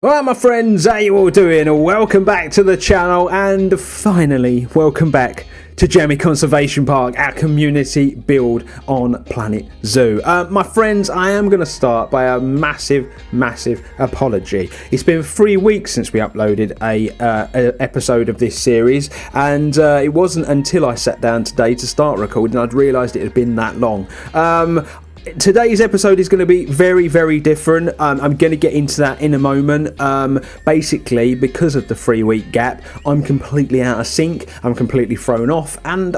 Well, my friends, how you all doing? Welcome back to the channel, and finally, welcome back to Jamii Conservation Park, our community build on Planet Zoo. My friends, I am going to start by a massive apology. It's been 3 weeks since we uploaded a episode of this series, and it wasn't until I sat down today to start recording I'd realised it had been that long. Today's episode is going to be very different. I'm going to get into that in a moment. Basically, because of the 3-week gap, I'm completely out of sync, I'm completely thrown off, and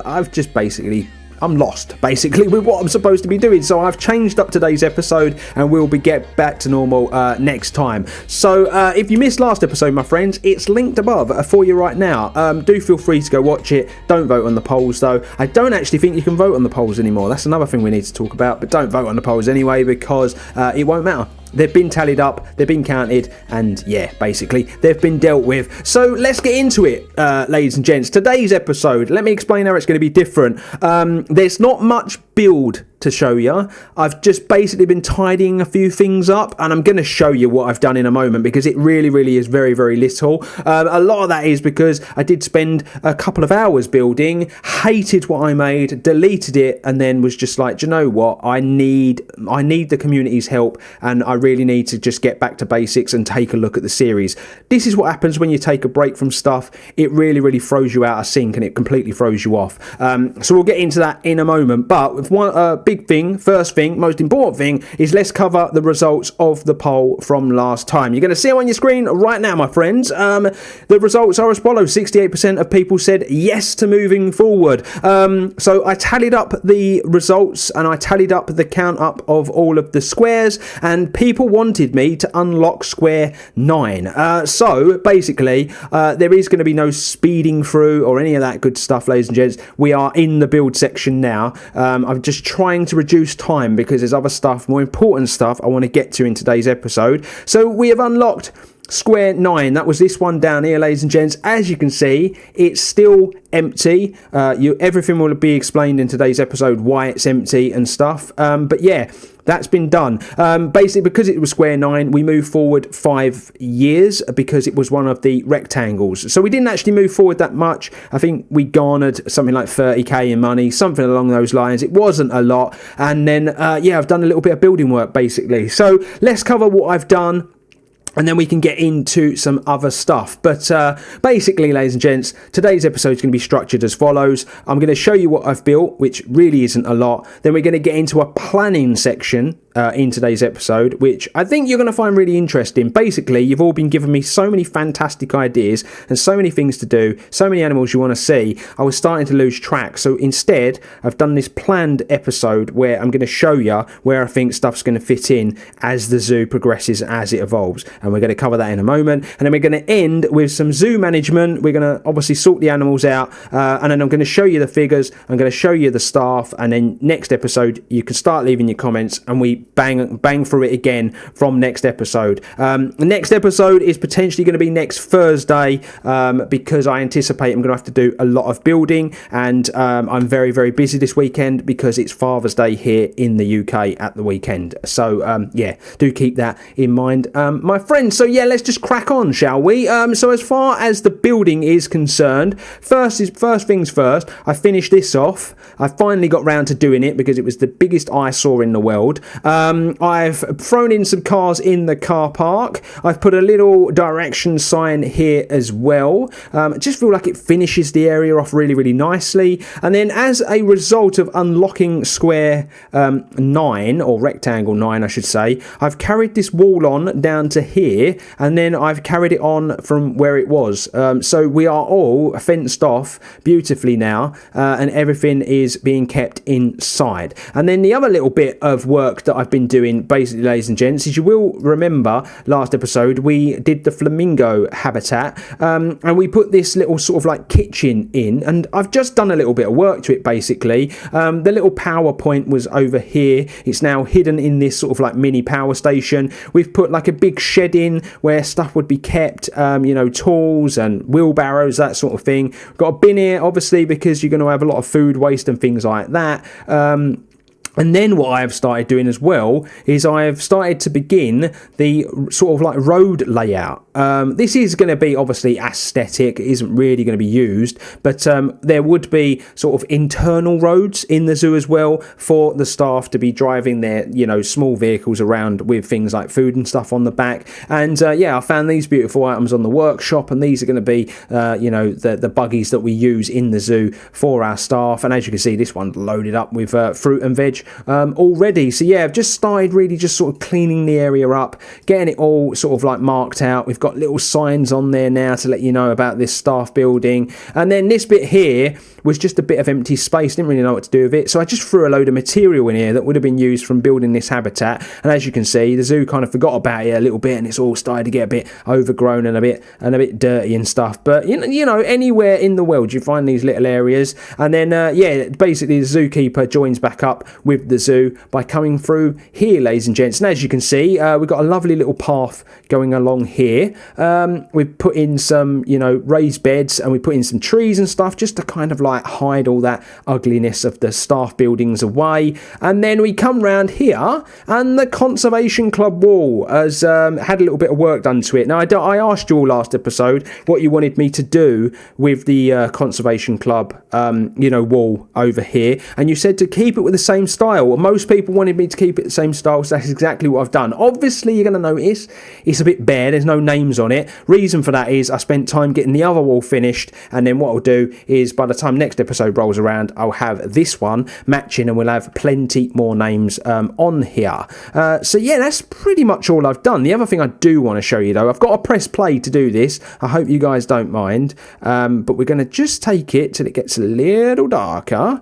I'm lost, basically, with what I'm supposed to be doing. So I've changed up today's episode, and we'll get back to normal next time. So if you missed last episode, my friends, it's linked above for you right now. Do feel free to go watch it. Don't vote on the polls, though. I don't actually think you can vote on the polls anymore. That's another thing we need to talk about. But don't vote on the polls anyway, because it won't matter. They've been tallied up, they've been counted, and yeah, basically, they've been dealt with. So let's get into it, ladies and gents. Today's episode, let me explain how it's going to be different. There's not much build to show you. I've just basically been tidying a few things up, and I'm going to show you what I've done in a moment, because it really is very little. A lot of that is because I did spend a couple of hours building, hated what I made, deleted it, and then was just like, do you know what? I need the community's help, and I really need to just get back to basics and take a look at the series. This is what happens when you take a break from stuff. It really throws you out of sync, and it completely throws you off. So we'll get into that in a moment, but with one big thing, first thing, most important thing, is let's cover the results of the poll from last time. You're going to see them on your screen right now, my friends. The results are as follows. 68% of people said yes to moving forward. So I tallied up the results, and I tallied up the count up of all of the squares, and people wanted me to unlock square 9. So basically, there is going to be no speeding through or any of that good stuff, ladies and gents. We are in the build section now. I'm just trying to reduce time because there's other stuff, more important stuff I want to get to in today's episode. So we have unlocked square 9. That was this one down here, ladies and gents. As you can see, it's still empty. Everything will be explained in today's episode, why it's empty and stuff. But yeah, that's been done. Basically, because it was square 9, we moved forward 5 years because it was one of the rectangles. So we didn't actually move forward that much. I think we garnered something like 30k in money, something along those lines. It wasn't a lot. And then, yeah, I've done a little bit of building work, basically. So let's cover what I've done, and then we can get into some other stuff. But basically, ladies and gents, today's episode is going to be structured as follows. I'm going to show you what I've built, which really isn't a lot. Then we're going to get into a planning section in today's episode, which I think you're going to find really interesting. Basically, you've all been giving me so many fantastic ideas and so many things to do, so many animals you want to see. I was starting to lose track. So instead, I've done this planned episode where I'm going to show you where I think stuff's going to fit in as the zoo progresses, as it evolves. And we're going to cover that in a moment. And then we're going to end with some zoo management. We're going to obviously sort the animals out, and then I'm going to show you the figures. I'm going to show you the staff, and then next episode you can start leaving your comments, and we bang through it again from next episode. The next episode is potentially going to be next Thursday, because I anticipate I'm going to have to do a lot of building, and I'm very busy this weekend because it's Father's Day here in the UK at the weekend. So yeah, do keep that in mind, my friends. So yeah, let's just crack on, shall we? So as far as the building is concerned, first things first, I finished this off. I finally got round to doing it because it was the biggest eyesore in the world. I've thrown in some cars in the car park. I've put a little direction sign here as well. I just feel like it finishes the area off really nicely. And then as a result of unlocking square 9, or rectangle 9 I should say, I've carried this wall on down to here, and then I've carried it on from where it was. So we are all fenced off beautifully now, and everything is being kept inside. And then the other little bit of work that I've been doing, basically, ladies and gents, is you will remember last episode we did the flamingo habitat, and we put this little sort of like kitchen in, and I've just done a little bit of work to it, basically. The little power point was over here. It's now hidden in this sort of like mini power station. We've put like a big shed in where stuff would be kept, you know, tools and wheelbarrows, that sort of thing. Got a bin here, obviously, because you're going to have a lot of food waste and things like that. And then what I've started doing as well is I've started to begin the sort of like road layout. This is going to be obviously aesthetic. It isn't really going to be used, but there would be sort of internal roads in the zoo as well for the staff to be driving their, small vehicles around with things like food and stuff on the back. And I found these beautiful items on the workshop, and these are going to be, the buggies that we use in the zoo for our staff. And as you can see, this one's loaded up with fruit and veg already. So I've just started really just sort of cleaning the area up, getting it all sort of like marked out. We've got little signs on there now to let you know about this staff building. And then this bit here was just a bit of empty space, didn't really know what to do with it, so I just threw a load of material in here that would have been used from building this habitat. And as you can see, the zoo kind of forgot about it a little bit, and it's all started to get a bit overgrown and a bit dirty and stuff. But anywhere in the world you find these little areas. And then basically the zookeeper joins back up with the zoo by coming through here, ladies and gents. And as you can see, we've got a lovely little path going along here. We've put in some raised beds, and we put in some trees and stuff just to kind of like hide all that ugliness of the staff buildings away. And then we come round here, and the Conservation Club wall has had a little bit of work done to it. Now I asked you all last episode what you wanted me to do with the Conservation Club wall over here, and you said to keep it with the same style. Well, most people wanted me to keep it the same style, so that's exactly what I've done. Obviously you're going to notice it's a bit bare, there's no names on it. Reason for that is I spent time getting the other wall finished, and then what I'll do is by the time next episode rolls around, I'll have this one matching, and we'll have plenty more names on here. That's pretty much all I've done. The other thing I do want to show you though, I've got to press play to do this. I hope you guys don't mind, but we're going to just take it till it gets a little darker.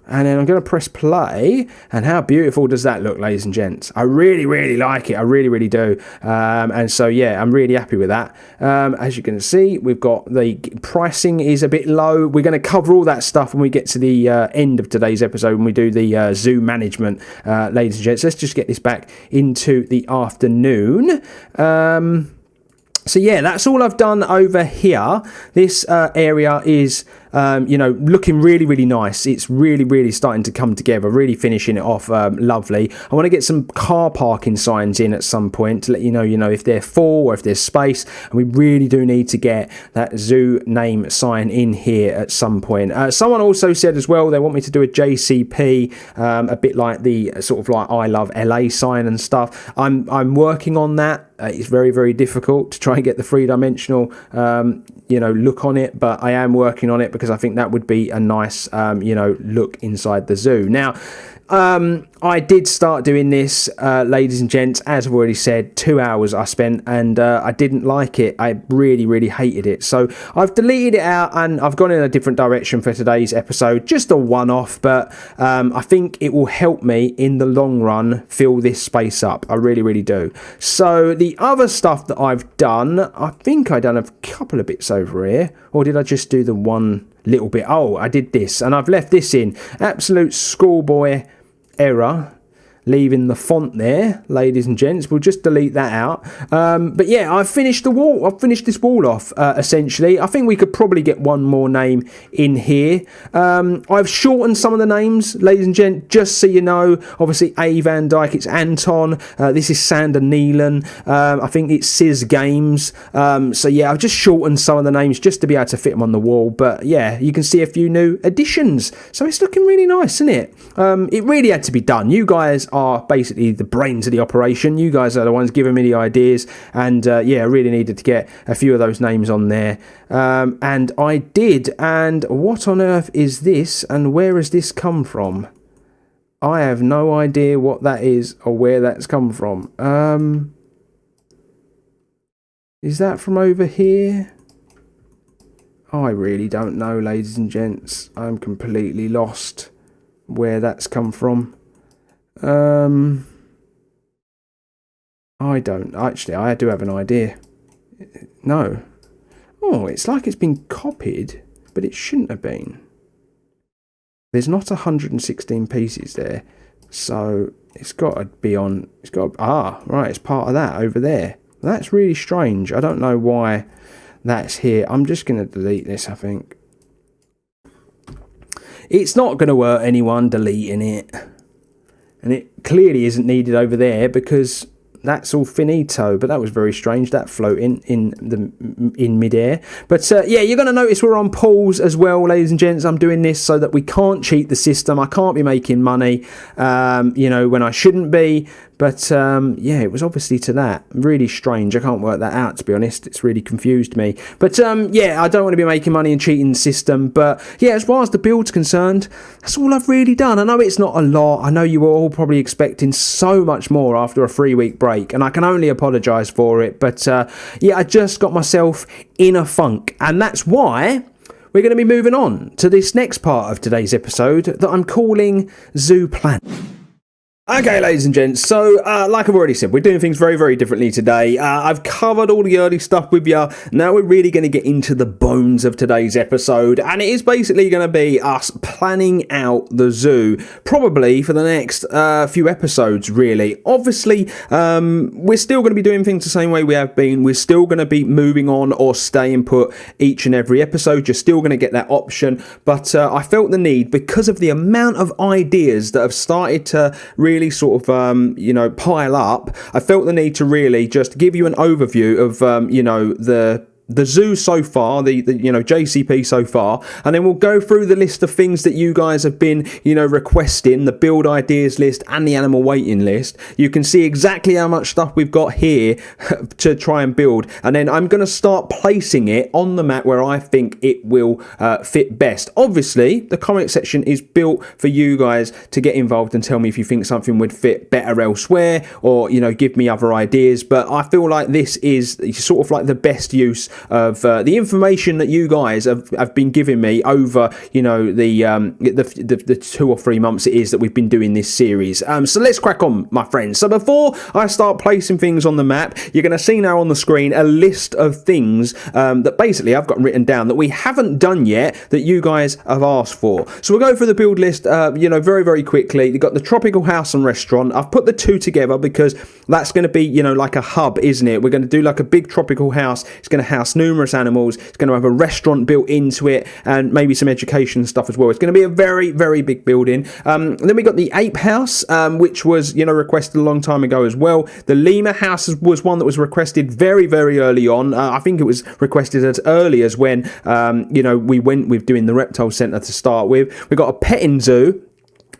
And then I'm going to press play, and how beautiful does that look, ladies and gents? I really, really like it. I really, really do. And so, I'm really happy with that. As you can see, we've got the pricing is a bit low. We're going to cover all that stuff when we get to the end of today's episode, when we do the zoo management, ladies and gents. Let's just get this back into the afternoon. That's all I've done over here. This area is looking really, really nice. It's really, really starting to come together, really finishing it off lovely. I want to get some car parking signs in at some point to let you know, if they're full or if there's space. And we really do need to get that zoo name sign in here at some point. Someone also said as well they want me to do a JCP, a bit like the sort of like I Love LA sign and stuff. I'm working on that. It's very, very difficult to try and get the three-dimensional look on it, but I am working on it because I think that would be a nice look inside the zoo. Now I did start doing this, ladies and gents. As I've already said, 2 hours I spent, and I didn't like it. I really, really hated it. So I've deleted it out, and I've gone in a different direction for today's episode. Just a one-off, but I think it will help me in the long run fill this space up. I really, really do. So the other stuff that I've done, I think I've done a couple of bits over here, or did I just do the one little bit? Oh, I did this, and I've left this in. Absolute schoolboy error, leaving the font there, ladies and gents. We'll just delete that out. But I've finished the wall. I've finished this wall off, essentially. I think we could probably get one more name in here. I've shortened some of the names, ladies and gents, just so you know. Obviously, A. Van Dyke, it's Anton. This is Sander Neelan. I think it's Sis Games. I've just shortened some of the names just to be able to fit them on the wall. But you can see a few new additions. So it's looking really nice, isn't it? It really had to be done. You guys are basically the brains of the operation. You guys are the ones giving me the ideas, and I really needed to get a few of those names on there, and I did. And what on earth is this, and where has this come from? I have no idea what that is or where that's come from. Is that from over here? I really don't know, ladies and gents. I'm completely lost where that's come from. I don't actually. I do have an idea. No. Oh, it's like it's been copied, but it shouldn't have been. There's not 116 pieces there, so it's got to be on. It's got. Right. It's part of that over there. That's really strange. I don't know why that's here. I'm just going to delete this, I think. It's not going to hurt anyone deleting it. and it clearly isn't needed over there because that's all finito. But that was very strange, that floating in midair. But yeah, you're going to notice we're on pause as well, ladies and gents. I'm doing this so that we can't cheat the system. I can't be making money, when I shouldn't be. But yeah, it was obviously to that. Really strange. I can't work that out, to be honest. It's really confused me. But yeah, I don't want to be making money and cheating the system. But yeah, as far as the build's concerned, that's all I've really done. I know it's not a lot. I know you were all probably expecting so much more after a 3-week break, and I can only apologise for it. But yeah, I just got myself in a funk, and that's why we're going to be moving on to this next part of today's episode that I'm calling Zoo Planet. Okay, ladies and gents, so like I've already said, we're doing things very, very differently today. I've covered all the early stuff with you. Now we're really going to get into the bones of today's episode, and it is basically going to be us planning out the zoo, probably for the next few episodes, really. Obviously, we're still going to be doing things the same way we have been. We're still going to be moving on or staying put each and every episode. You're still going to get that option, but I felt the need, because of the amount of ideas that have started to really sort of pile up. I felt the need to really just give you an overview of the zoo so far, the JCP so far, and then we'll go through the list of things that you guys have been requesting, the build ideas list and the animal waiting list. You can see exactly how much stuff we've got here to try and build, and then I'm going to start placing it on the map where I think it will fit best. Obviously, the comment section is built for you guys to get involved and tell me if you think something would fit better elsewhere, or give me other ideas. But I feel like this is sort of like the best use of the information that you guys have been giving me over the 2 or 3 months it is that we've been doing this series. So let's crack on, my friends. So before I start placing things on the map, you're going to see now on the screen a list of things that basically I've got written down that we haven't done yet that you guys have asked for. So we'll go through the build list very, very quickly. You've got the tropical house and restaurant. I've put the two together because that's going to be like a hub, isn't it? We're going to do like a big tropical house. It's going to house numerous animals. It's going to have a restaurant built into it, and maybe some education stuff as well. It's going to be a very, very big building. Then we got the ape house, which was requested a long time ago as well. The lemur house was one that was requested very, very early on. I think it was requested as early as when we went with doing the reptile centre to start with. We got a petting zoo.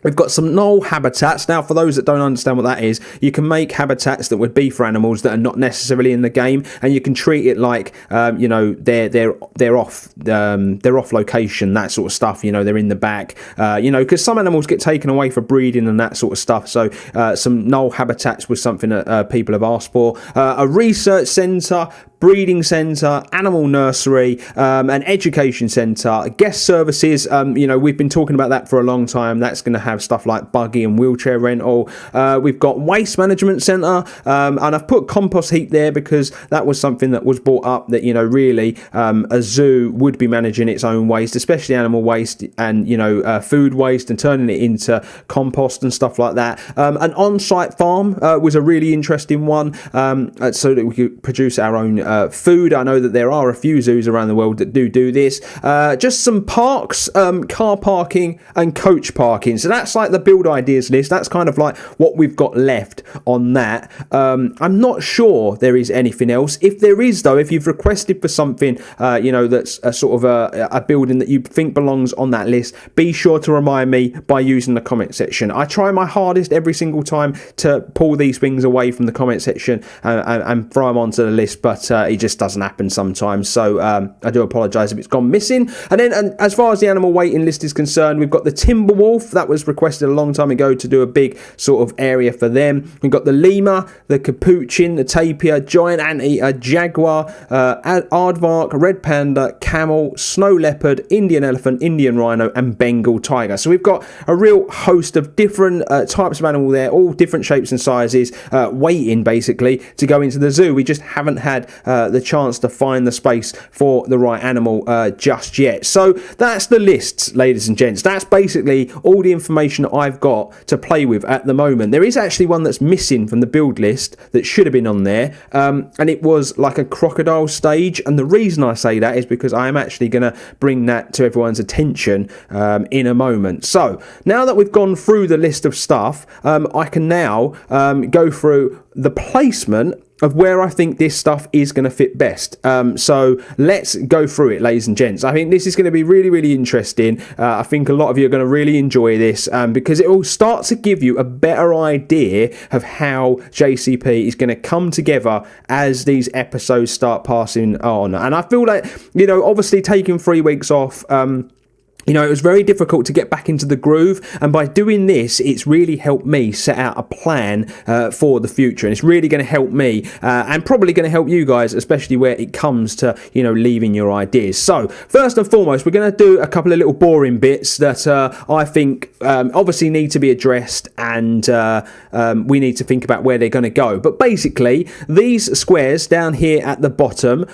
We've got some knoll habitats. Now, for those that don't understand what that is, you can make habitats that would be for animals that are not necessarily in the game, and you can treat it like they're off location, that sort of stuff. They're in the back. Because some animals get taken away for breeding and that sort of stuff. So some knoll habitats was something that people have asked for. A research centre, breeding centre, animal nursery, an education centre, guest services. We've been talking about that for a long time. That's going to have stuff like buggy and wheelchair rental. We've got waste management centre, and I've put compost heap there because that was something that was brought up that really a zoo would be managing its own waste, especially animal waste and food waste, and turning it into compost and stuff like that. An on-site farm was a really interesting one, so that we could produce our own food. I know that there are a few zoos around the world that do this. Just some parks, car parking and coach parking. So that's like the build ideas list. That's kind of like what we've got left on that. I'm not sure there is anything else. If there is, though, if you've requested for something, that's a sort of a building that you think belongs on that list, be sure to remind me by using the comment section. I try my hardest every single time to pull these things away from the comment section and throw them onto the list, but it just doesn't happen sometimes. So I do apologise if it's gone missing. And then as far as the animal waiting list is concerned, we've got the timber wolf. That was requested a long time ago to do a big sort of area for them. We've got the lemur, the capuchin, the tapir, giant anteater, jaguar, aardvark, red panda, camel, snow leopard, Indian elephant, Indian rhino and Bengal tiger. So we've got a real host of different types of animal there, all different shapes and sizes, waiting basically to go into the zoo. We just haven't had the chance to find the space for the right animal just yet. So that's the list, ladies and gents. That's basically all the information information that I've got to play with at the moment. There is actually one that's missing from the build list that should have been on there, and it was like a crocodile stage. And the reason I say that is because I am actually going to bring that to everyone's attention in a moment. So now that we've gone through the list of stuff, I can now go through the placement of where I think this stuff is going to fit best. So let's go through it, ladies and gents. I think this is going to be really, really interesting. I think a lot of you are going to really enjoy this because it will start to give you a better idea of how JCP is going to come together as these episodes start passing on. And I feel like, obviously taking 3 weeks off, it was very difficult to get back into the groove, and by doing this, it's really helped me set out a plan for the future, and it's really going to help me and probably going to help you guys, especially where it comes to, leaving your ideas. So, first and foremost, we're going to do a couple of little boring bits that I think obviously need to be addressed, and we need to think about where they're going to go. But basically, these squares down here at the bottom,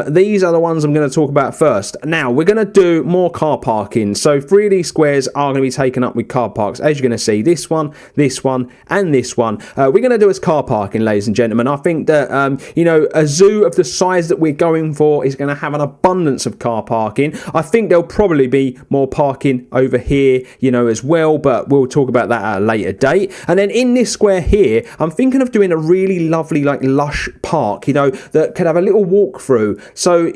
these are the ones I'm going to talk about first. Now, we're going to do more car parking. So 3 of these squares are going to be taken up with car parks. As you're going to see, this one, and this one. We're going to do as car parking, ladies and gentlemen. I think that, a zoo of the size that we're going for is going to have an abundance of car parking. I think there'll probably be more parking over here, as well, but we'll talk about that at a later date. And then in this square here, I'm thinking of doing a really lovely, lush park, that could have a little walkthrough. So,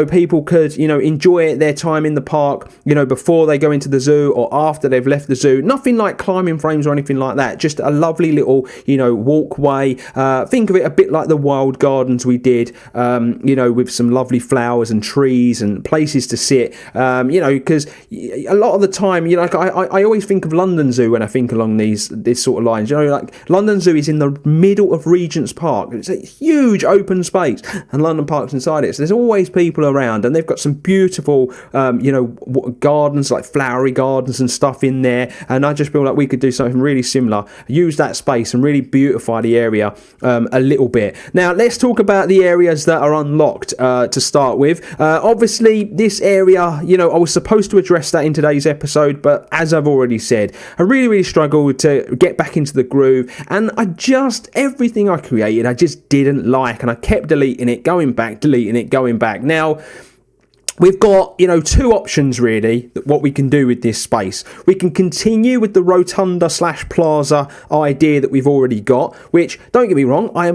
people could, enjoy their time in the park, before they go into the zoo or after they've left the zoo. Nothing like climbing frames or anything like that. Just a lovely little, walkway. Think of it a bit like the wild gardens we did, with some lovely flowers and trees and places to sit. Because a lot of the time, I always think of London Zoo when I think along this sort of lines. London Zoo is in the middle of Regent's Park. It's a huge open space, and London Park's inside it. So there's always people around, and they've got some beautiful, gardens, like flowery gardens and stuff in there, and I just feel like we could do something really similar, use that space and really beautify the area a little bit. Now let's talk about the areas that are unlocked to start with. Obviously this area, I was supposed to address that in today's episode, but as I've already said, I really struggled to get back into the groove, and everything I created I just didn't like, and I kept deleting it, going back. Now we've got, 2 options really, what we can do with this space. We can continue with the rotunda/plaza idea that we've already got, which, don't get me wrong, I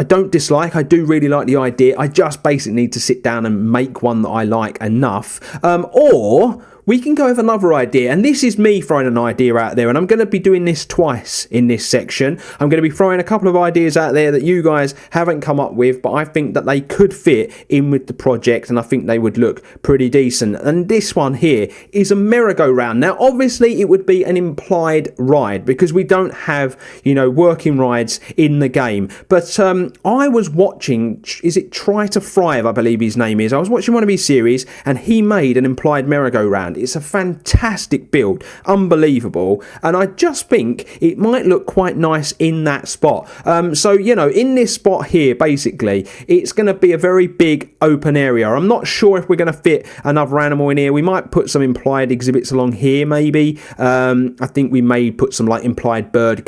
don't dislike. I do really like the idea. I just basically need to sit down and make one that I like enough. Or we can go with another idea, and this is me throwing an idea out there, and I'm going to be doing this twice in this section. I'm going to be throwing a couple of ideas out there that you guys haven't come up with, but I think that they could fit in with the project, and I think they would look pretty decent. And this one here is a merry-go-round. Now, obviously, it would be an implied ride because we don't have, working rides in the game. But I was watching, is it Try to Thrive, I believe his name is. I was watching one of his series, and he made an implied merry-go-round. It's a fantastic build, unbelievable, and I just think it might look quite nice in that spot. So, in this spot here, basically, it's going to be a very big open area. I'm not sure if we're going to fit another animal in here. We might put some implied exhibits along here, maybe. I think we may put some implied bird,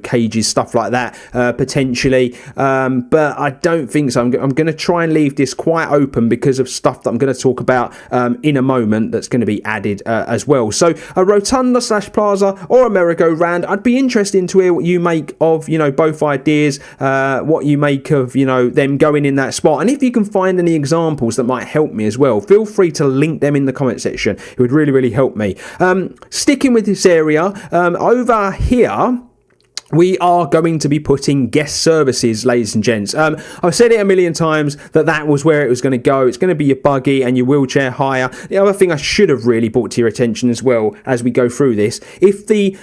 cages, stuff like that, potentially. But I don't think so. I'm going to try and leave this quite open because of stuff that I'm going to talk about in a moment that's going to be added as well. So a rotunda/plaza or a merry-go-round. I'd be interested to hear what you make of both ideas, what you make of them going in that spot, and if you can find any examples that might help me as well, feel free to link them in the comment section. It would really help me. Sticking with this area, over here we are going to be putting guest services, ladies and gents. I've said it a million times that was where it was going to go. It's going to be your buggy and your wheelchair hire. The other thing I should have really brought to your attention as well as we go through this, if the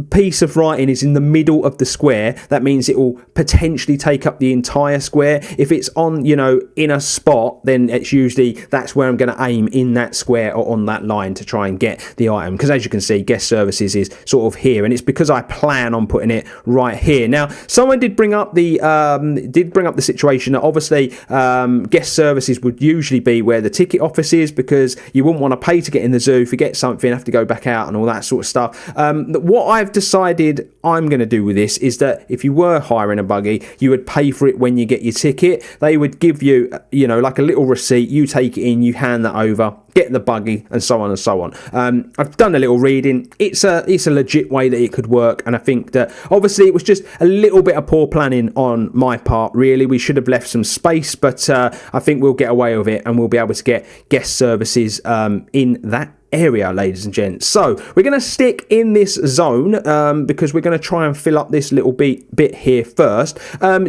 piece of writing is in the middle of the square, that means it will potentially take up the entire square. If it's on, in a spot, then it's usually that's where I'm going to aim, in that square or on that line, to try and get the item. Because as you can see, guest services is sort of here, and it's because I plan on putting it right here. Now, someone did bring up the situation that obviously guest services would usually be where the ticket office is, because you wouldn't want to pay to get in the zoo, forget something, have to go back out and all that sort of stuff. What I've decided I'm going to do with this is that if you were hiring a buggy, you would pay for it when you get your ticket. They would give you, like a little receipt. You take it in, you hand that over, get the buggy, and so on and so on. I've done a little reading. It's a legit way that it could work, and I think that obviously it was just a little bit of poor planning on my part, really. We should have left some space, but I think we'll get away with it, and we'll be able to get guest services in that area, ladies and gents. So we're going to stick in this zone because we're going to try and fill up this little bit here first.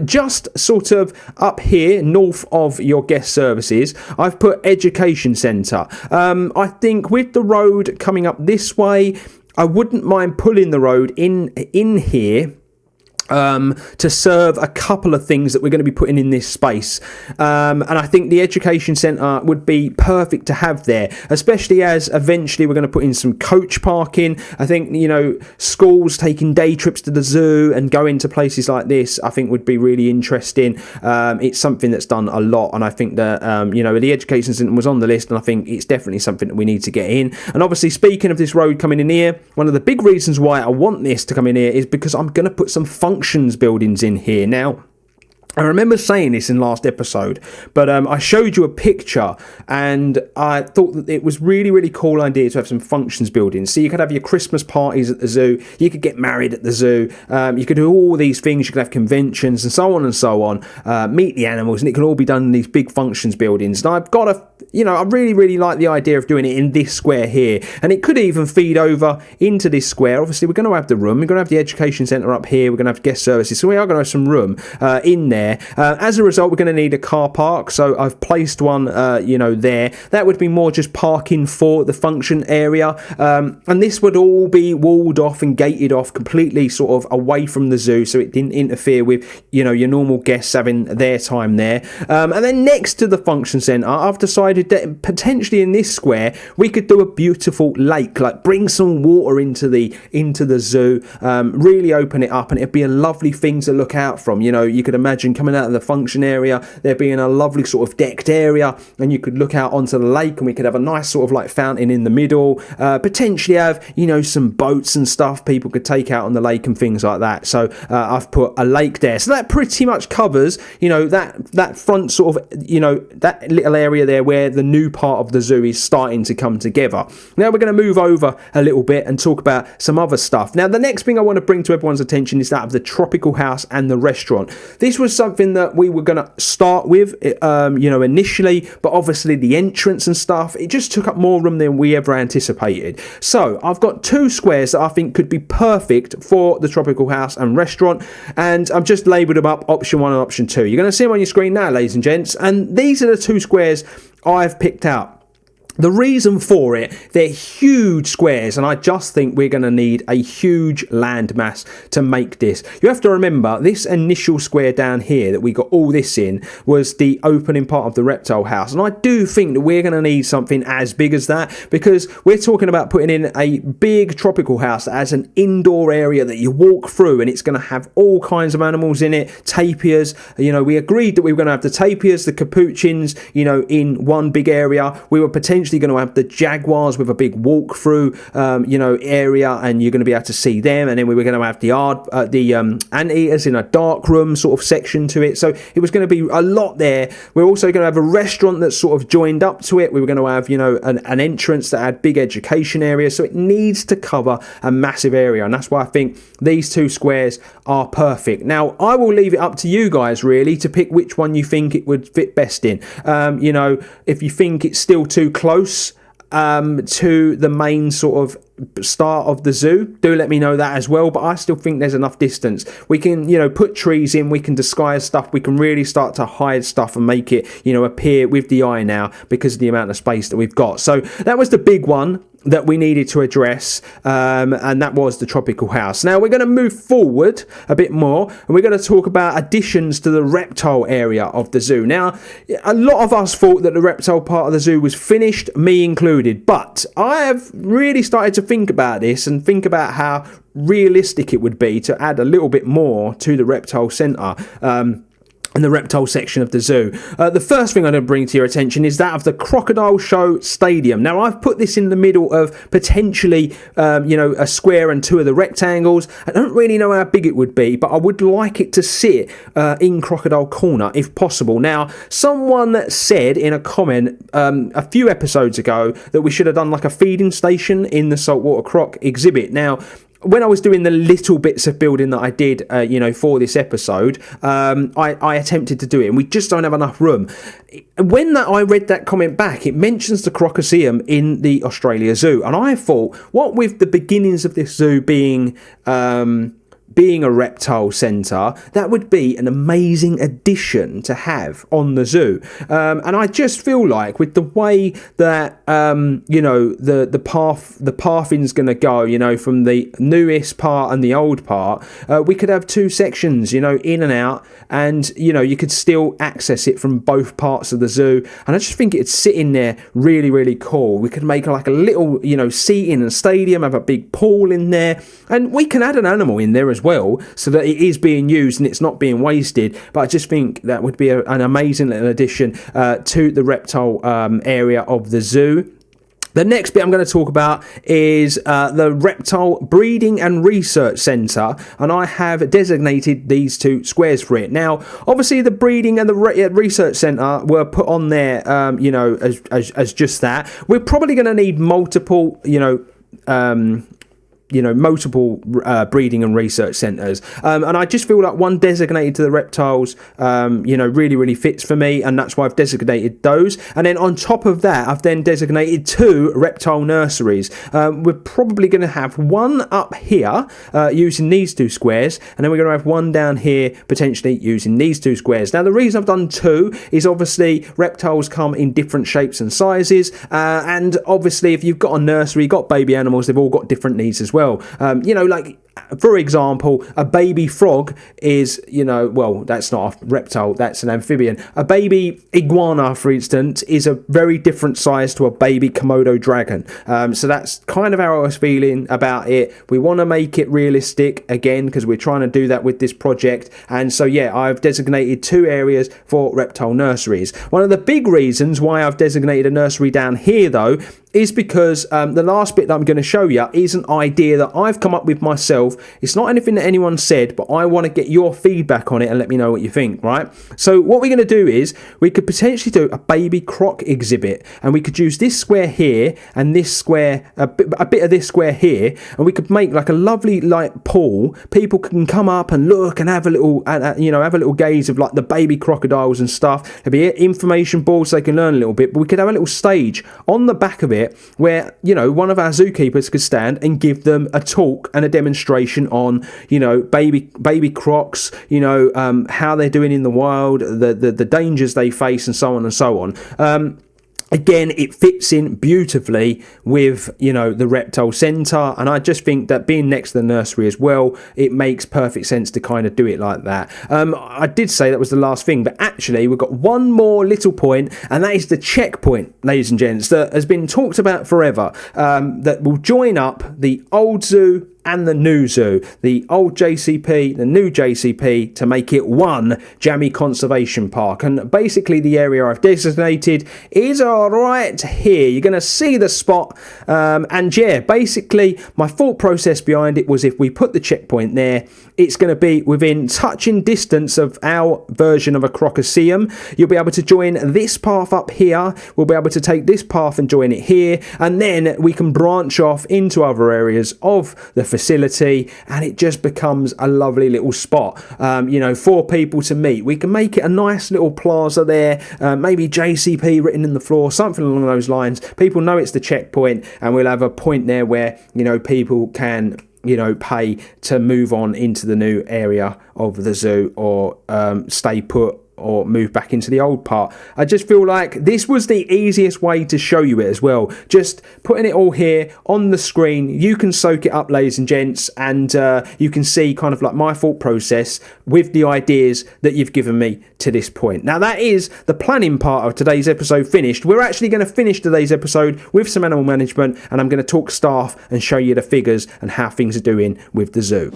Just sort of up here north of your guest services, I've put education centre. I think with the road coming up this way, I wouldn't mind pulling the road in here to serve a couple of things that we're going to be putting in this space, and I think the education centre would be perfect to have there, especially as eventually we're going to put in some coach parking. I think schools taking day trips to the zoo and going to places like this, I think would be really interesting. It's something that's done a lot, and I think that the education centre was on the list, and I think it's definitely something that we need to get in. And obviously, speaking of this road coming in here, one of the big reasons why I want this to come in here is because I'm going to put some functions buildings in here. Now, I remember saying this in last episode, but I showed you a picture, and I thought that it was really, really cool idea to have some functions buildings. So you could have your Christmas parties at the zoo, you could get married at the zoo, you could do all these things, you could have conventions and so on and so on, meet the animals, and it could all be done in these big functions buildings. And I've got I really, really like the idea of doing it in this square here, and it could even feed over into this square. Obviously, we're going to have the room, we're going to have the education centre up here, we're going to have guest services, so we are going to have some room in there. As a result, we're going to need a car park, so I've placed one there. That would be more just parking for the function area, and this would all be walled off and gated off completely, sort of away from the zoo, so it didn't interfere with your normal guests having their time there. And then next to the function centre, I've decided that potentially in this square we could do a beautiful lake, like bring some water into the zoo, really open it up, and it'd be a lovely thing to look out from. You could imagine coming out of the function area, there being a lovely sort of decked area, and you could look out onto the lake, and we could have a nice sort of like fountain in the middle, potentially have some boats and stuff people could take out on the lake and things like that. So I've put a lake there, so that pretty much covers that front sort of that little area there where the new part of the zoo is starting to come together. Now we're going to move over a little bit and talk about some other stuff. Now the next thing I want to bring to everyone's attention is that of the tropical house and the restaurant. This was something that we were going to start with initially, but obviously the entrance and stuff, it just took up more room than we ever anticipated. So I've got two squares that I think could be perfect for the tropical house and restaurant, and I've just labelled them up, option 1 and option 2. You're going to see them on your screen now, ladies and gents, and these are the two squares I've picked out. The reason for it, they're huge squares, and I just think we're going to need a huge land mass to make this. You have to remember, this initial square down here that we got all this in was the opening part of the reptile house, and I do think that we're going to need something as big as that, because we're talking about putting in a big tropical house that has an indoor area that you walk through, and it's going to have all kinds of animals in it, tapirs. We agreed that we were going to have the tapirs, the capuchins, in one big area. We were potentially going to have the jaguars with a big walk-through, area, and you're going to be able to see them. And then we were going to have the anteaters in a dark room sort of section to it. So it was going to be a lot there. We're also going to have a restaurant that's sort of joined up to it. We were going to have, an entrance that had big education areas. So it needs to cover a massive area, and that's why I think these two squares are perfect. Now, I will leave it up to you guys really to pick which one you think it would fit best in. If you think it's still too close to the main sort of start of the zoo, do let me know that as well. But I still think there's enough distance. We can, put trees in, we can disguise stuff, we can really start to hide stuff and make it, appear with the eye now because of the amount of space that we've got. So that was the big one that we needed to address, and that was the tropical house. Now we're going to move forward a bit more, and we're going to talk about additions to the reptile area of the zoo. Now, a lot of us thought that the reptile part of the zoo was finished, me included, but I have really started to think about this and think about how realistic it would be to add a little bit more to the reptile centre. In the reptile section of the zoo. The first thing I'm going to bring to your attention is that of the Crocodile Show Stadium. Now, I've put this in the middle of potentially, a square and two of the rectangles. I don't really know how big it would be, but I would like it to sit in Crocodile Corner if possible. Now, someone said in a comment a few episodes ago that we should have done like a feeding station in the saltwater croc exhibit. Now, when I was doing the little bits of building that I did, for this episode, I attempted to do it, and we just don't have enough room. When I read that comment back, it mentions the Crocoseum in the Australia Zoo, and I thought, what with the beginnings of this zoo being a reptile centre, that would be an amazing addition to have on the zoo. And I just feel like with the way that the pathing's going to go, from the newest part and the old part, we could have two sections, in and out, and you could still access it from both parts of the zoo. And I just think it'd sit in there really, really cool. We could make like a little, seating and stadium, have a big pool in there, and we can add an animal in there as well, so that it is being used and it's not being wasted. But I just think that would be an amazing little addition to the reptile area of the zoo. The next bit I'm going to talk about is the Reptile Breeding and Research Centre, and I have designated these two squares for it. Now, obviously, the Breeding and the Research Centre were put on there, as just that. We're probably going to need multiple, multiple breeding and research centres, and I just feel like one designated to the reptiles really, really fits for me, and that's why I've designated those. And then on top of that, I've then designated two reptile nurseries. We're probably going to have one up here using these two squares, and then we're going to have one down here potentially using these two squares. Now, the reason I've done two is obviously reptiles come in different shapes and sizes, and obviously if you've got a nursery, you've got baby animals, they've all got different needs as well. Like, for example, a baby frog is, that's not a reptile, that's an amphibian. A baby iguana, for instance, is a very different size to a baby Komodo dragon. So that's kind of how I was feeling about it. We want to make it realistic, again, because we're trying to do that with this project. And so, I've designated two areas for reptile nurseries. One of the big reasons why I've designated a nursery down here, though, is because the last bit that I'm going to show you is an idea that I've come up with myself. It's not anything that anyone said, but I want to get your feedback on it and let me know what you think, right? So what we're going to do is we could potentially do a baby croc exhibit, and we could use this square here and this square, a bit of this square here, and we could make like a lovely pool. People can come up and look and have a little, have a little gaze of like the baby crocodiles and stuff. There'll be information boards so they can learn a little bit, but we could have a little stage on the back of it where, one of our zookeepers could stand and give them a talk and a demonstration on, baby crocs, how they're doing in the wild, the dangers they face, and so on and so on. Again, it fits in beautifully with, the reptile centre, and I just think that being next to the nursery as well, it makes perfect sense to kind of do it like that. I did say that was the last thing, but actually we've got one more little point, and that is the checkpoint, ladies and gents, that has been talked about forever, that will join up the old zoo and the new zoo, the old JCP, the new JCP, to make it one Jamii Conservation Park. And basically the area I've designated is right here. You're going to see the spot. Basically my thought process behind it was, if we put the checkpoint there, it's going to be within touching distance of our version of a Crocoseum. You'll be able to join this path up here. We'll be able to take this path and join it here. And then we can branch off into other areas of the facility, and it just becomes a lovely little spot, for people to meet. We can make it a nice little plaza there, maybe JCP written in the floor, something along those lines. People know it's the checkpoint, and we'll have a point there where, people can pay to move on into the new area of the zoo, or stay put, or move back into the old part. I just feel like this was the easiest way to show you it as well. Just putting it all here on the screen, you can soak it up, ladies and gents, and you can see kind of like my thought process with the ideas that you've given me to this point. Now that is the planning part of today's episode finished. We're actually going to finish today's episode with some animal management, and I'm going to talk staff and show you the figures and how things are doing with the zoo.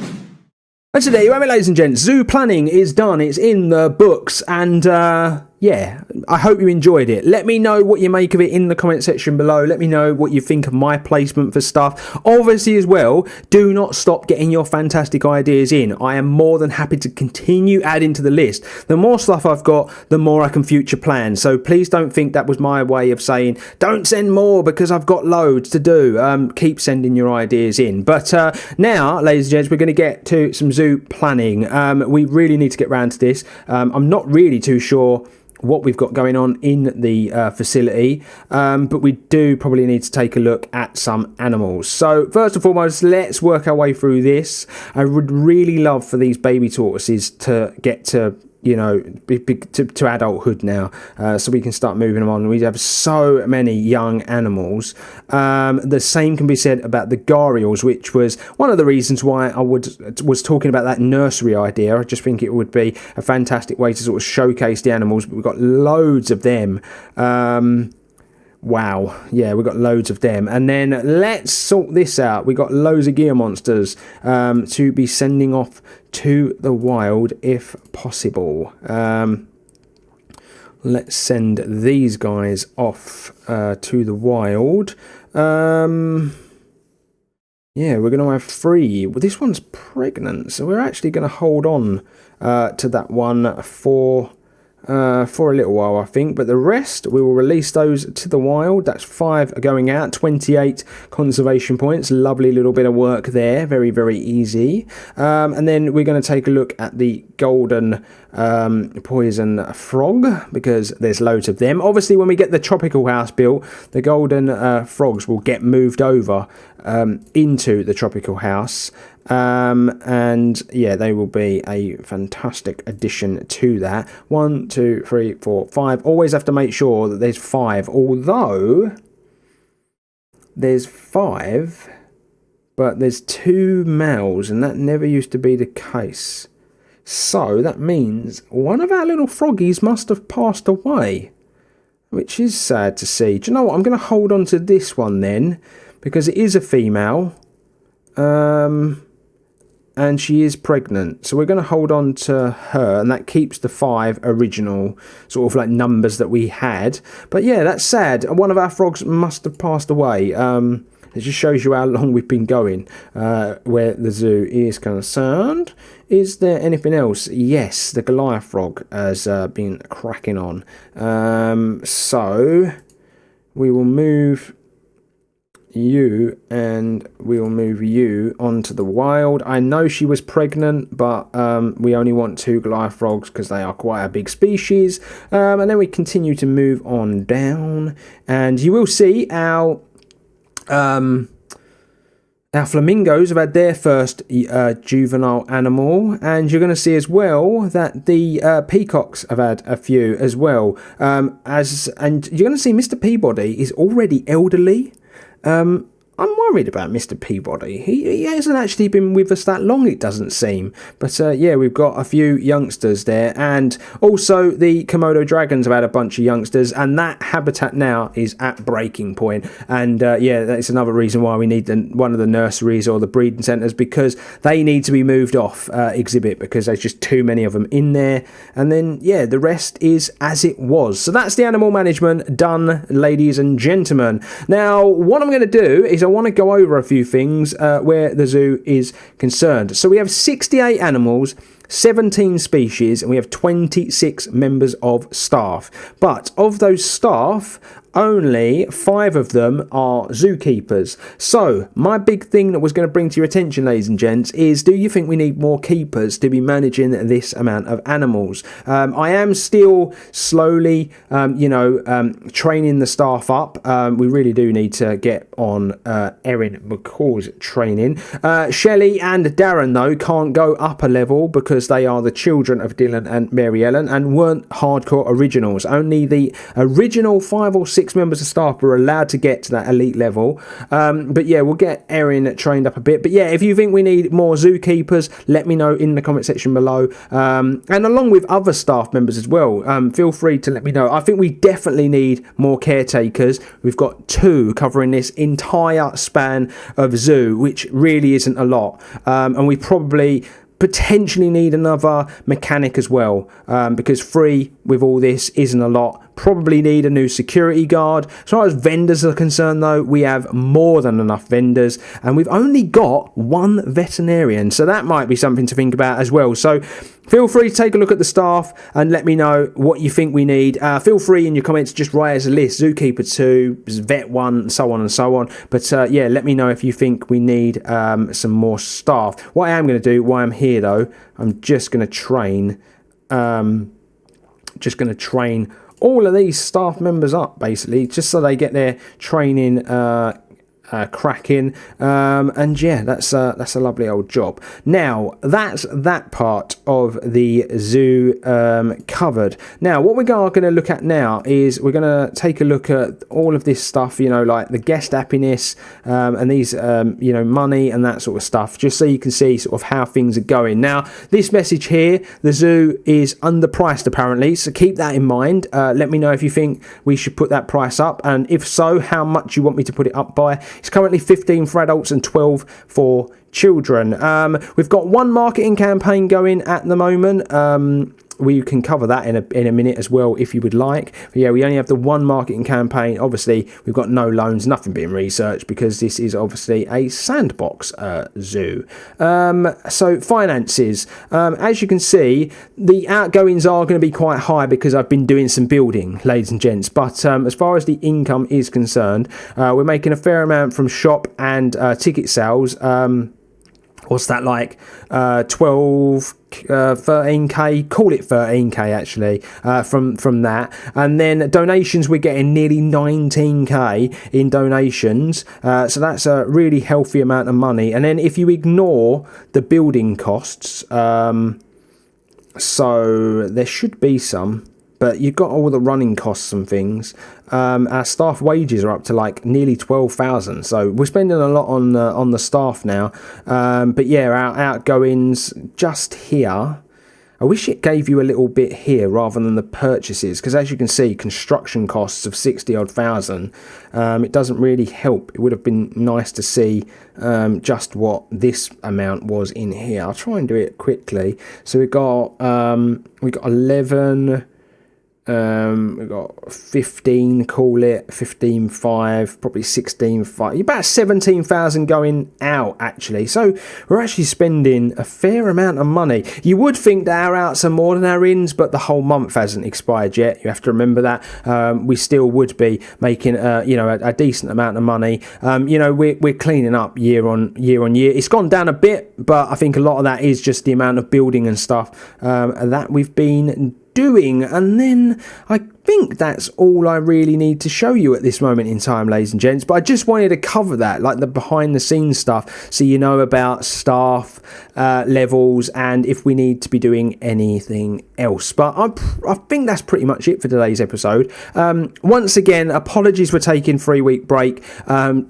And so there you have it, ladies and gents. Zoo planning is done. It's in the books, and I hope you enjoyed it. Let me know what you make of it in the comment section below. Let me know what you think of my placement for stuff. Obviously as well, do not stop getting your fantastic ideas in. I am more than happy to continue adding to the list. The more stuff I've got, the more I can future plan. So please don't think that was my way of saying, don't send more because I've got loads to do. Keep sending your ideas in. But now, ladies and gents, we're going to get to some zoo planning. We really need to get round to this. I'm not really too sure what we've got going on in the facility, but we do probably need to take a look at some animals. So first and foremost, let's work our way through this. I would really love for these baby tortoises to get to to adulthood now, so we can start moving them on. We have so many young animals. The same can be said about the gharials, which was one of the reasons why I was talking about that nursery idea. I just think it would be a fantastic way to sort of showcase the animals. But we've got loads of them. Wow, yeah, we've got loads of them. And then let's sort this out. We've got loads of gear monsters to be sending off to the wild if possible. Let's send these guys off to the wild. Yeah, we're going to have 3. Well, this one's pregnant, so we're actually going to hold on to that one for a little while, I think, but the rest we will release those to the wild. That's 5 are going out, 28 conservation points. Lovely little bit of work there, very, very easy. And then we're going to take a look at the golden poison frog, because there's loads of them. Obviously, when we get the tropical house built, the golden frogs will get moved over into the tropical house, and yeah, they will be a fantastic addition to that. 1, 2, 3, 4, 5. Always have to make sure that there's 5, although there's 5, but there's 2 males, and that never used to be the case. So that means one of our little froggies must have passed away, which is sad to see. Do you know what? I'm going to hold on to this one then, because it is a female, and she is pregnant. So we're going to hold on to her, and that keeps the 5 original sort of like numbers that we had. But yeah, that's sad. One of our frogs must have passed away. It just shows you how long we've been going where the zoo is concerned. Is there anything else? Yes, the Goliath frog has been cracking on. So we will move you, and we will move you onto the wild. I know she was pregnant, but we only want 2 Goliath frogs because they are quite a big species. And then we continue to move on down, and you will see our flamingos have had their first juvenile animal, and you're going to see as well that the peacocks have had a few as well. And you're going to see Mr. Peabody is already elderly. I'm worried about Mr. Peabody. He hasn't actually been with us that long, it doesn't seem. But yeah, we've got a few youngsters there. And also the Komodo dragons have had a bunch of youngsters. And that habitat now is at breaking point. And yeah, that's another reason why we need one of the nurseries or the breeding centres, because they need to be moved off exhibit, because there's just too many of them in there. And then, yeah, the rest is as it was. So that's the animal management done, ladies and gentlemen. Now, what I'm going to do is I want to go over a few things where the zoo is concerned. So we have 68 animals, 17 species, and we have 26 members of staff. But of those staff, only 5 of them are zookeepers. So my big thing that was going to bring to your attention, ladies and gents, is do you think we need more keepers to be managing this amount of animals? I am still slowly, training the staff up. We really do need to get on Erin McCall's training. Shelley and Darren, though, can't go up a level because they are the children of Dylan and Mary Ellen and weren't hardcore originals. Only the original 5 or 6 members of staff were allowed to get to that elite level. But yeah, we'll get Erin trained up a bit. But yeah, if you think we need more zookeepers, let me know in the comment section below. And along with other staff members as well, feel free to let me know. I think we definitely need more caretakers. We've got 2 covering this entire span of zoo, which really isn't a lot. And we probably potentially need another mechanic as well, because 3 with all this isn't a lot. Probably need a new security guard. As far as vendors are concerned, though, we have more than enough vendors, and we've only got 1 veterinarian, so that might be something to think about as well. So feel free to take a look at the staff and let me know what you think we need. Feel free in your comments, just write as a list: zookeeper 2, vet 1, so on and so on. But yeah, let me know if you think we need some more staff. What I am going to do while I'm here, though, I'm just going to train all of these staff members up, basically, just so they get their training cracking, and yeah, that's a lovely old job. Now that's that part of the zoo covered. Now what we are going to look at now is we're going to take a look at all of this stuff, like the guest happiness and these money and that sort of stuff, just so you can see sort of how things are going. Now this message here, the zoo is underpriced apparently, so keep that in mind. Let me know if you think we should put that price up, and if so, how much you want me to put it up by. It's currently 15 for adults and 12 for children. We've got 1 marketing campaign going at the moment. We can cover that in a minute as well if you would like. But yeah, we only have the 1 marketing campaign. Obviously, we've got no loans, nothing being researched, because this is obviously a Sandbox zoo. So finances. As you can see, the outgoings are going to be quite high because I've been doing some building, ladies and gents. But as far as the income is concerned, we're making a fair amount from shop and ticket sales. What's that, like 12, 13k, call it 13k actually, from that. And then donations, we're getting nearly 19k in donations, so that's a really healthy amount of money. And then if you ignore the building costs, so there should be some, but you've got all the running costs and things. Our staff wages are up to like nearly 12,000, so we're spending a lot on the staff now. But yeah, our outgoings just here, I wish it gave you a little bit here rather than the purchases, because as you can see, construction costs of 60 odd thousand, it doesn't really help. It would have been nice to see just what this amount was in here. I'll try and do it quickly. So we got 11. We've got 15, call it 15.5, probably 16.5, about 17,000 going out actually. So we're actually spending a fair amount of money. You would think that our outs are more than our ins, but the whole month hasn't expired yet. You have to remember that. We still would be making a decent amount of money. We're cleaning up year on year. It's gone down a bit, but I think a lot of that is just the amount of building and stuff that we've been doing. And then I think that's all I really need to show you at this moment in time, ladies and gents. But I just wanted to cover that, like the behind the scenes stuff, so you know about staff levels and if we need to be doing anything else. But I think that's pretty much it for today's episode. Once again, apologies for taking 3-week break.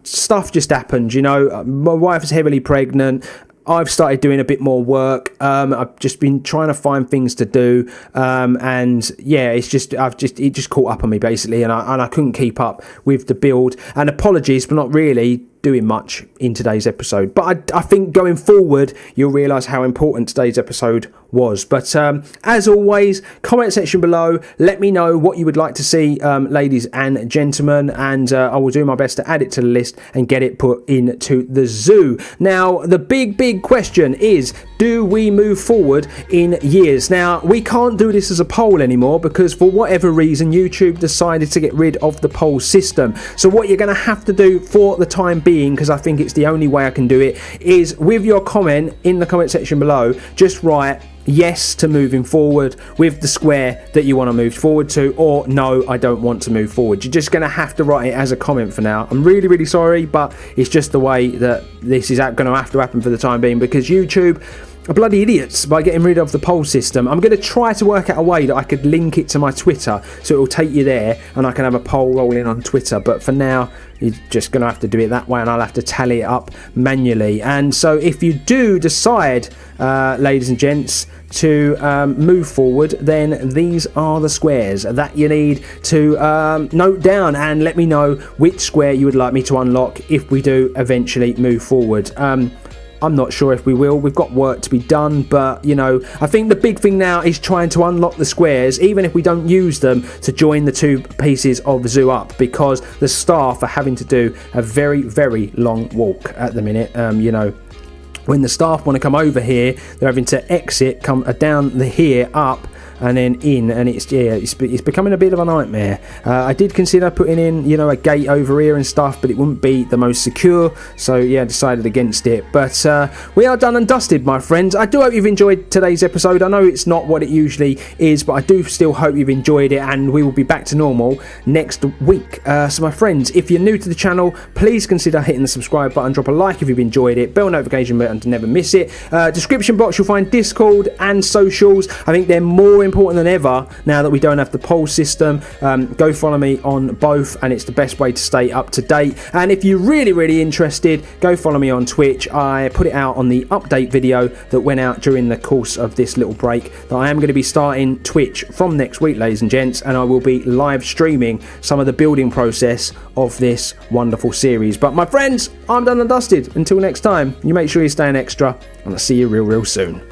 Stuff just happened, my wife is heavily pregnant. I've started doing a bit more work. I've just been trying to find things to do, and yeah, it just caught up on me basically, and I couldn't keep up with the build. And apologies, but not really. doing much in today's episode, but I think going forward you'll realise how important today's episode was. But as always, comment section below, let me know what you would like to see, ladies and gentlemen, and I will do my best to add it to the list and get it put into the zoo. Now the big question is, do we move forward in years? Now we can't do this as a poll anymore because for whatever reason YouTube decided to get rid of the poll system. So what you're going to have to do for the time being, because I think it's the only way I can do it, is with your comment in the comment section below, just write yes to moving forward with the square that you want to move forward to, or no, I don't want to move forward. You're just going to have to write it as a comment for now. I'm really sorry, but it's just the way that this is going to have to happen for the time being, because YouTube are bloody idiots by getting rid of the poll system. I'm going to try to work out a way that I could link it to my Twitter so it will take you there and I can have a poll rolling on Twitter, but for now you're just going to have to do it that way and I'll have to tally it up manually. And so if you do decide, ladies and gents, to move forward, then these are the squares that you need to note down, and let me know which square you would like me to unlock if we do eventually move forward. I'm not sure if we will. We've got work to be done, but you know, I think the big thing now is trying to unlock the squares, even if we don't use them, to join the 2 pieces of zoo up, because the staff are having to do a very long walk at the minute. You know, when the staff want to come over here, they're having to exit, come down the here, up, and then in, and it's becoming a bit of a nightmare. I did consider putting in, you know, a gate over here and stuff, but it wouldn't be the most secure, so yeah, I decided against it. But we are done and dusted, my friends. I do hope you've enjoyed today's episode. I know it's not what it usually is, but I do still hope you've enjoyed it, and we will be back to normal next week. So my friends, if you're new to the channel, please consider hitting the subscribe button, drop a like if you've enjoyed it, bell notification button to never miss it. Description box, you'll find Discord and socials. I think they're more important than ever now that we don't have the poll system. Go follow me on both, and it's the best way to stay up to date. And if you're really interested, go follow me on Twitch. I put it out on the update video that went out during the course of this little break, that I am going to be starting Twitch from next week, ladies and gents, and I will be live streaming some of the building process of this wonderful series. But my friends, I'm done and dusted. Until next time, you make sure you're staying extra, and I'll see you real soon.